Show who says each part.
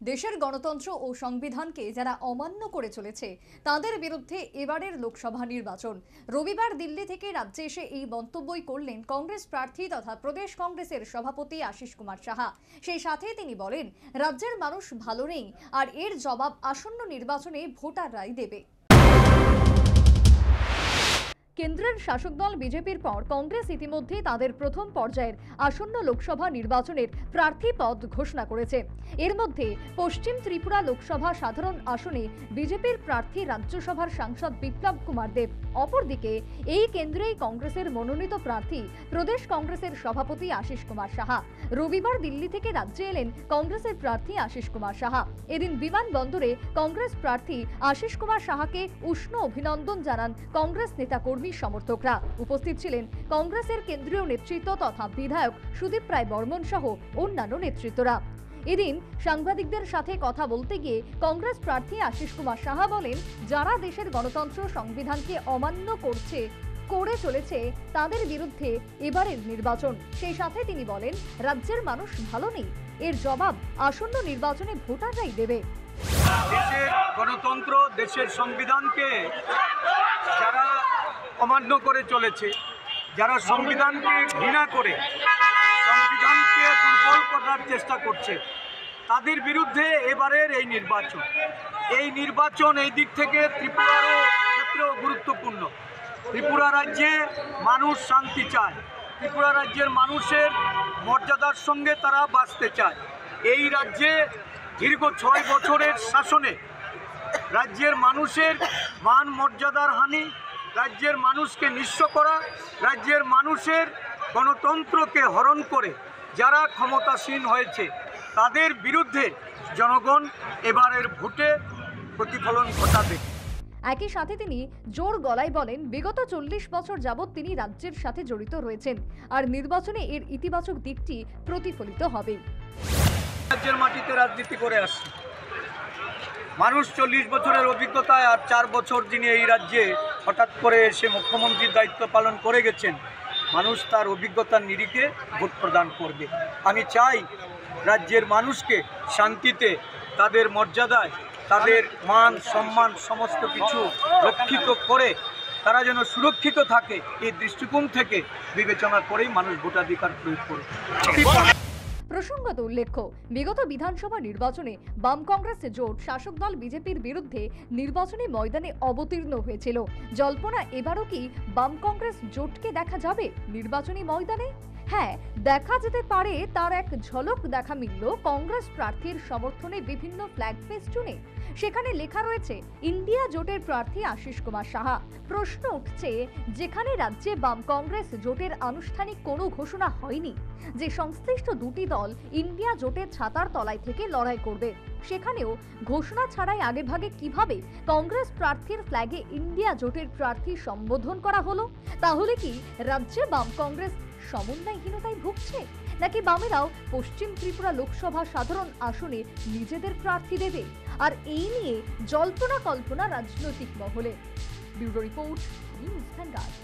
Speaker 1: দেশের গণতন্ত্র ও সংবিধানকে যারা অমান্য করে চলেছে তাদের বিরুদ্ধে এবারের লোকসভা নির্বাচন। রবিবার দিল্লি থেকে রাজ্যে এসে এই মন্তব্যই করলেন কংগ্রেস প্রার্থী তথা প্রদেশ কংগ্রেসের সভাপতি আশিস কুমার সাহা। সেই সাথে তিনি বলেন, রাজ্যের মানুষ ভালো নেই আর এর জবাব আসন্ন নির্বাচনে ভোটাররাই দেবে। কেন্দ্রের শাসক দল বিজেপির পর কংগ্রেস ইতিমধ্যে তাদের প্রথম পর্যায়ের আসন্ন লোকসভা নির্বাচনের প্রার্থী পদ ঘোষণা করেছে। এর মধ্যে পশ্চিম ত্রিপুরা লোকসভা সাধারণ আসনে বিজেপির প্রার্থী রাজ্যসভার সাংসদ বিপ্লব কুমার দেব। অপরদিকে এই কেন্দ্রেই কংগ্রেসের মনোনীত প্রার্থী প্রদেশ কংগ্রেসের সভাপতি আশিস কুমার সাহা। রবিবার দিল্লি থেকে রাজ্যে এলেন কংগ্রেসের প্রার্থী আশিস কুমার সাহা। এদিন বিমানবন্দরে কংগ্রেস প্রার্থী আশিস কুমার সাহাকে উষ্ণ অভিনন্দন জানান কংগ্রেস নেতাকর্মী সমর্থকরা। উপস্থিত ছিলেন কংগ্রেসের কেন্দ্রীয় নেতৃত্ব তথা বিধায়ক সুদীপ রায় বর্মন সহ অন্যান্য নেতৃত্বরা। এদিন সাংবাদিকদের সাথে কথা বলতে গিয়ে কংগ্রেস প্রার্থী আশিস কুমার সাহা বলেন, যারা দেশের গণতন্ত্র সংবিধানকে অমান্য করে চলেছে তাদের বিরুদ্ধে এবারের নির্বাচন। সেই সাথে তিনি বলেন, রাজ্যের মানুষ ভালো নেই, এর জবাব আসন্ন নির্বাচনে ভোটাররাই দেবে।
Speaker 2: দেশের গণতন্ত্র, দেশের সংবিধানকে যারা অমান্য করে চলেছে, যারা সংবিধানকে ঘৃণা করে সংবিধানকে দুর্বল করার চেষ্টা করছে, তাদের বিরুদ্ধে এবারের এই নির্বাচন এই দিক থেকে ত্রিপুরারও ক্ষেত্রেও গুরুত্বপূর্ণ। ত্রিপুরা রাজ্যে মানুষ শান্তি চায়, ত্রিপুরা রাজ্যের মানুষের মর্যাদার সঙ্গে তারা বাঁচতে চায়। এই রাজ্যে দীর্ঘ 6 বছরের শাসনে রাজ্যের মানুষের মান মর্যাদার হানি, রাজ্যের মানুষকে নিঃস্ব করা, রাজ্যের মানুষের গণতন্ত্রকে হরণ করে যারা ক্ষমতাসীন হয়েছে তাদের বিরুদ্ধে জনগণ এবারের ভোটে প্রতিফলন ঘটাবে।
Speaker 1: একই সাথে তিনি জোর গলায় বলেন, বিগত 40 বছর যাবৎ তিনি রাজ্যের সাথে জড়িত রয়েছেন আর নির্বাচনে এর ইতিবাচক দিকটি প্রতিফলিত হবে।
Speaker 2: রাজ্যের মাটিতে রাজনীতি করে আসছে মানুষ, 40 বছরের অভিজ্ঞতায়, আর 4 বছর যিনি এই রাজ্যে হঠাৎ করে এসে মুখ্যমন্ত্রীর দায়িত্ব পালন করে গেছেন, মানুষ তার অভিজ্ঞতার নিরিখে ভোট প্রদান করবে। আমি চাই রাজ্যের মানুষকে শান্তিতে, তাদের মর্যাদায়, তাদের মান সম্মান সমস্ত কিছু রক্ষিত করে তারা যেন সুরক্ষিত থাকে, এই দৃষ্টিকোণ থেকে বিবেচনা করেই মানুষ ভোটাধিকার প্রয়োগ করে।
Speaker 1: প্রসঙ্গত উল্লেখ্য, বিগত বিধানসভা নির্বাচনে বাম কংগ্রেস জোট শাসক দল বিজেপির বিরুদ্ধে নির্বাচনী ময়দানে অবতীর্ণ হয়েছিল। জল্পনা এবারও কি বাম কংগ্রেস জোটকে দেখা যাবে নির্বাচনী ময়দানে? হ্যাঁ, দেখা যেতে পারে। তার এক ঝলক দেখা মিলল কংগ্রেস প্রার্থীর সমর্থনে বিভিন্ন ফ্ল্যাগ ফেস্টুনে। সেখানে লেখা রয়েছে ইন্ডিয়া জোটের প্রার্থী আশিস কুমার সাহা। প্রশ্ন উঠছে, যেখানে রাজ্যে বাম কংগ্রেস জোটের আনুষ্ঠানিক কোনো ঘোষণা হয়নি যে সংশ্লিষ্ট দুটি দল ইন্ডিয়া জোটের ছাতার তলায় থেকে লড়াই করবে, সেখানেও ঘোষণা ছাড়াই আগেভাগে কিভাবে কংগ্রেস প্রার্থীর ফ্ল্যাগে ইন্ডিয়া জোটের প্রার্থী সম্বোধন করা হলো? তাহলে কি রাজ্যে বাম কংগ্রেস সমন্বয়হীনতায় ভুগছে, নাকি বামেরাও পশ্চিম ত্রিপুরা লোকসভা সাধারণ আসনে নিজেদের প্রার্থী দেবে? আর এই নিয়ে জল্পনা কল্পনা রাজনৈতিক মহলে। Bureau report, news vanguard.